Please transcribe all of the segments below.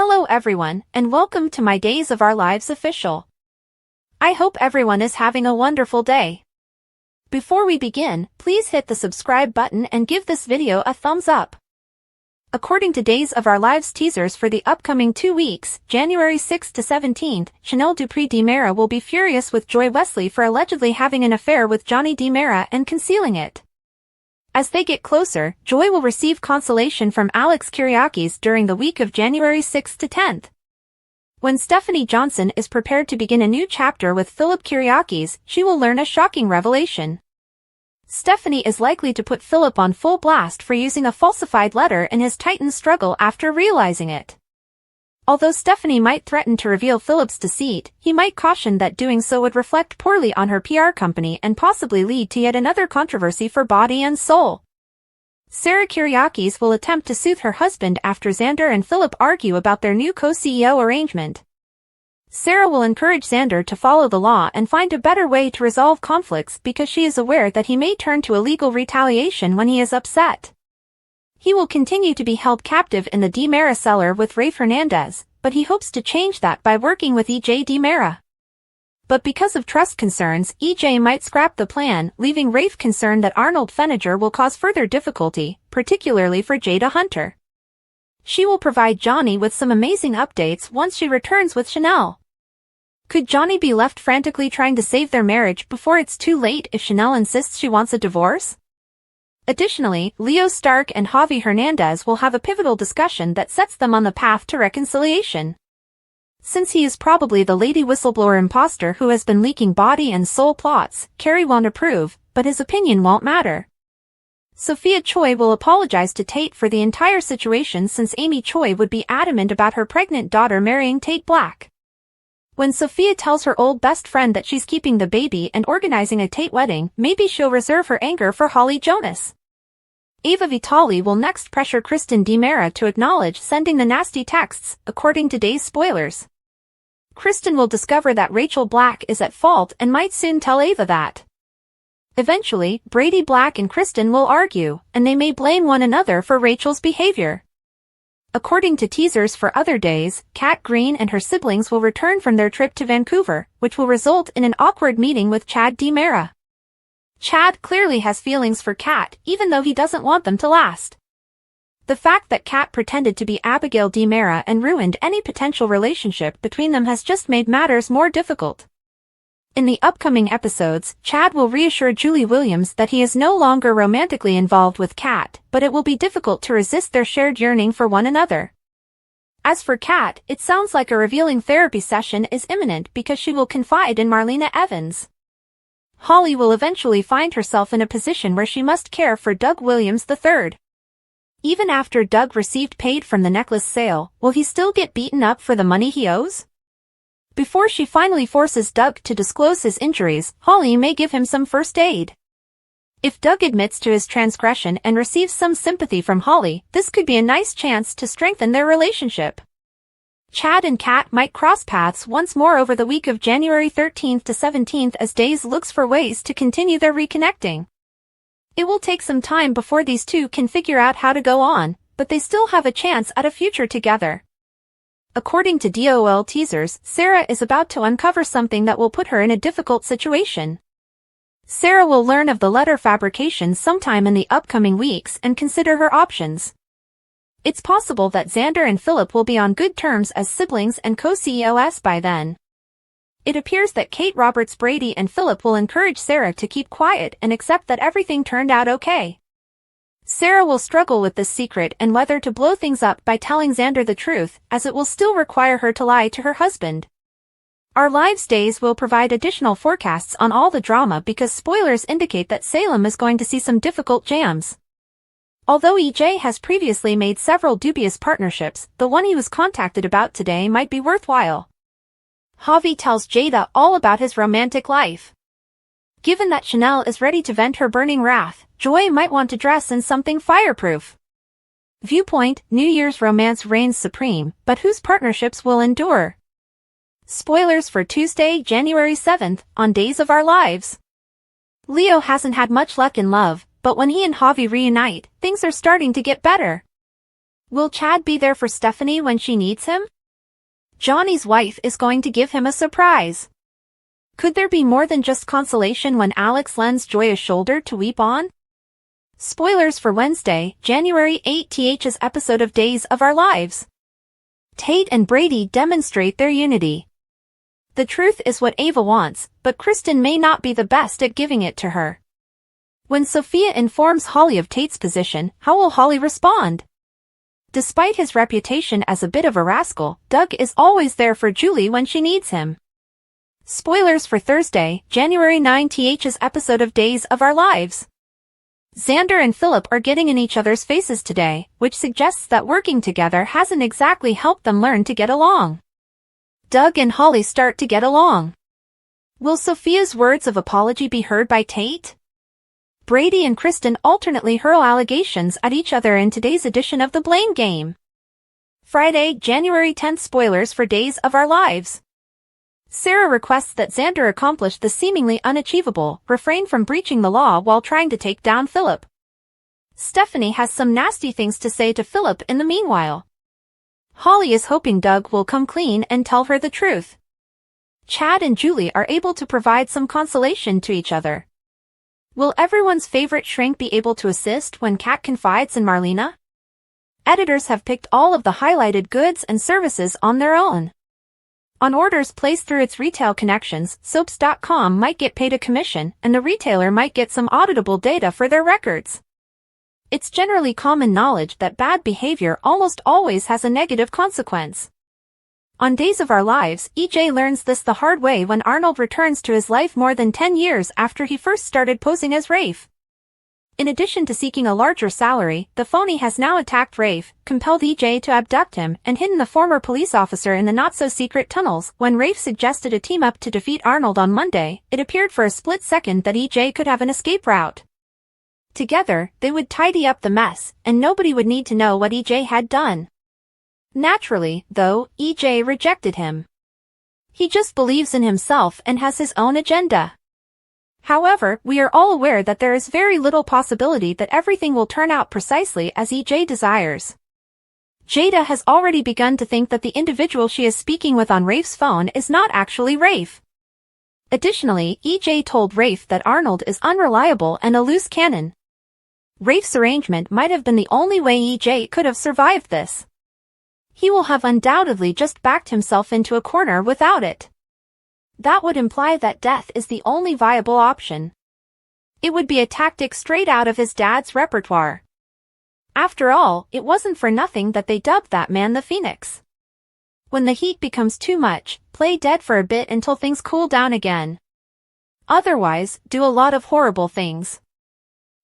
Hello everyone, and welcome to my Days of Our Lives official. I hope everyone is having a wonderful day. Before we begin, please hit the subscribe button and give this video a thumbs up. According to Days of Our Lives teasers for the upcoming 2 weeks, January 6th to 17th, Chanel Dupree DiMera will be furious with Joy Wesley for allegedly having an affair with Johnny DiMera and concealing it. As they get closer, Joy will receive consolation from Alex Kyriakis during the week of January 6th to 10th. When Stephanie Johnson is prepared to begin a new chapter with Philip Kyriakis, she will learn a shocking revelation. Stephanie is likely to put Philip on full blast for using a falsified letter in his Titan struggle after realizing it. Although Stephanie might threaten to reveal Philip's deceit, he might caution that doing so would reflect poorly on her PR company and possibly lead to yet another controversy for Body and Soul. Sarah Kyriakis will attempt to soothe her husband after Xander and Philip argue about their new co-CEO arrangement. Sarah will encourage Xander to follow the law and find a better way to resolve conflicts because she is aware that he may turn to illegal retaliation when he is upset. He will continue to be held captive in the DiMera cellar with Rafe Hernandez, but he hopes to change that by working with EJ DiMera. But because of trust concerns, EJ might scrap the plan, leaving Rafe concerned that Arnold Feniger will cause further difficulty, particularly for Jada Hunter. She will provide Johnny with some amazing updates once she returns with Chanel. Could Johnny be left frantically trying to save their marriage before it's too late if Chanel insists she wants a divorce? Additionally, Leo Stark and Javi Hernandez will have a pivotal discussion that sets them on the path to reconciliation. Since he is probably the lady whistleblower imposter who has been leaking Body and Soul plots, Carrie won't approve, but his opinion won't matter. Sophia Choi will apologize to Tate for the entire situation since Amy Choi would be adamant about her pregnant daughter marrying Tate Black. When Sophia tells her old best friend that she's keeping the baby and organizing a Tate wedding, maybe she'll reserve her anger for Holly Jonas. Ava Vitale will next pressure Kristen DiMera to acknowledge sending the nasty texts, according to Days spoilers. Kristen will discover that Rachel Black is at fault and might soon tell Ava that. Eventually, Brady Black and Kristen will argue, and they may blame one another for Rachel's behavior. According to teasers for other days, Kat Green and her siblings will return from their trip to Vancouver, which will result in an awkward meeting with Chad DiMera. Chad clearly has feelings for Kat, even though he doesn't want them to last. The fact that Kat pretended to be Abigail DiMera and ruined any potential relationship between them has just made matters more difficult. In the upcoming episodes, Chad will reassure Julie Williams that he is no longer romantically involved with Kat, but it will be difficult to resist their shared yearning for one another. As for Kat, it sounds like a revealing therapy session is imminent because she will confide in Marlena Evans. Holly will eventually find herself in a position where she must care for Doug Williams III. Even after Doug received paid from the necklace sale, will he still get beaten up for the money he owes? Before she finally forces Doug to disclose his injuries, Holly may give him some first aid. If Doug admits to his transgression and receives some sympathy from Holly, this could be a nice chance to strengthen their relationship. Chad and Kat might cross paths once more over the week of January 13th to 17th as Days looks for ways to continue their reconnecting. It will take some time before these two can figure out how to go on, but they still have a chance at a future together. According to DOOL teasers, Sarah is about to uncover something that will put her in a difficult situation. Sarah will learn of the letter fabrication sometime in the upcoming weeks and consider her options. It's possible that Xander and Philip will be on good terms as siblings and co-CEOs by then. It appears that Kate Roberts Brady and Philip will encourage Sarah to keep quiet and accept that everything turned out okay. Sarah will struggle with this secret and whether to blow things up by telling Xander the truth, as it will still require her to lie to her husband. Our Lives Days will provide additional forecasts on all the drama because spoilers indicate that Salem is going to see some difficult jams. Although EJ has previously made several dubious partnerships, the one he was contacted about today might be worthwhile. Javi tells Jada all about his romantic life. Given that Chanel is ready to vent her burning wrath, Joy might want to dress in something fireproof. Viewpoint: New Year's romance reigns supreme, but whose partnerships will endure? Spoilers for Tuesday, January 7th, on Days of Our Lives. Leo hasn't had much luck in love, but when he and Javi reunite, things are starting to get better. Will Chad be there for Stephanie when she needs him? Johnny's wife is going to give him a surprise. Could there be more than just consolation when Alex lends Joy a shoulder to weep on? Spoilers for Wednesday, January 8th's episode of Days of Our Lives. Tate and Brady demonstrate their unity. The truth is what Ava wants, but Kristen may not be the best at giving it to her. When Sophia informs Holly of Tate's position, how will Holly respond? Despite his reputation as a bit of a rascal, Doug is always there for Julie when she needs him. Spoilers for Thursday, January 9th's episode of Days of Our Lives. Xander and Philip are getting in each other's faces today, which suggests that working together hasn't exactly helped them learn to get along. Doug and Holly start to get along. Will Sophia's words of apology be heard by Tate? Brady and Kristen alternately hurl allegations at each other in today's edition of the Blame Game. Friday, January 10th. Spoilers for Days of Our Lives. Sarah requests that Xander accomplish the seemingly unachievable, refrain from breaching the law while trying to take down Philip. Stephanie has some nasty things to say to Philip in the meanwhile. Holly is hoping Doug will come clean and tell her the truth. Chad and Julie are able to provide some consolation to each other. Will everyone's favorite shrink be able to assist when Kat confides in Marlena? Editors have picked all of the highlighted goods and services on their own. On orders placed through its retail connections, Soaps.com might get paid a commission, and the retailer might get some auditable data for their records. It's generally common knowledge that bad behavior almost always has a negative consequence. On Days of Our Lives, EJ learns this the hard way when Arnold returns to his life more than 10 years after he first started posing as Rafe. In addition to seeking a larger salary, the phony has now attacked Rafe, compelled EJ to abduct him, and hidden the former police officer in the not-so-secret tunnels. When Rafe suggested a team-up to defeat Arnold on Monday, it appeared for a split second that EJ could have an escape route. Together, they would tidy up the mess, and nobody would need to know what EJ had done. Naturally, though, EJ rejected him. He just believes in himself and has his own agenda. However, we are all aware that there is very little possibility that everything will turn out precisely as EJ desires. Jada has already begun to think that the individual she is speaking with on Rafe's phone is not actually Rafe. Additionally, EJ told Rafe that Arnold is unreliable and a loose cannon. Rafe's arrangement might have been the only way EJ could have survived this. He will have undoubtedly just backed himself into a corner without it. That would imply that death is the only viable option. It would be a tactic straight out of his dad's repertoire. After all, it wasn't for nothing that they dubbed that man the Phoenix. When the heat becomes too much, play dead for a bit until things cool down again. Otherwise, do a lot of horrible things.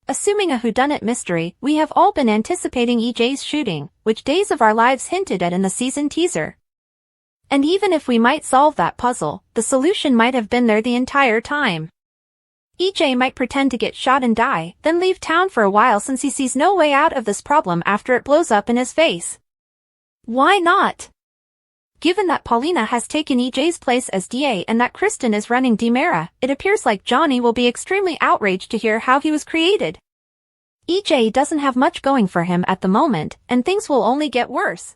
Assuming a whodunit mystery, we have all been anticipating EJ's shooting, which Days of Our Lives hinted at in the season teaser. And even if we might solve that puzzle, the solution might have been there the entire time. EJ might pretend to get shot and die, then leave town for a while since he sees no way out of this problem after it blows up in his face. Why not? Given that Paulina has taken EJ's place as DA and that Kristen is running DiMera, it appears like Johnny will be extremely outraged to hear how he was created. EJ doesn't have much going for him at the moment, and things will only get worse.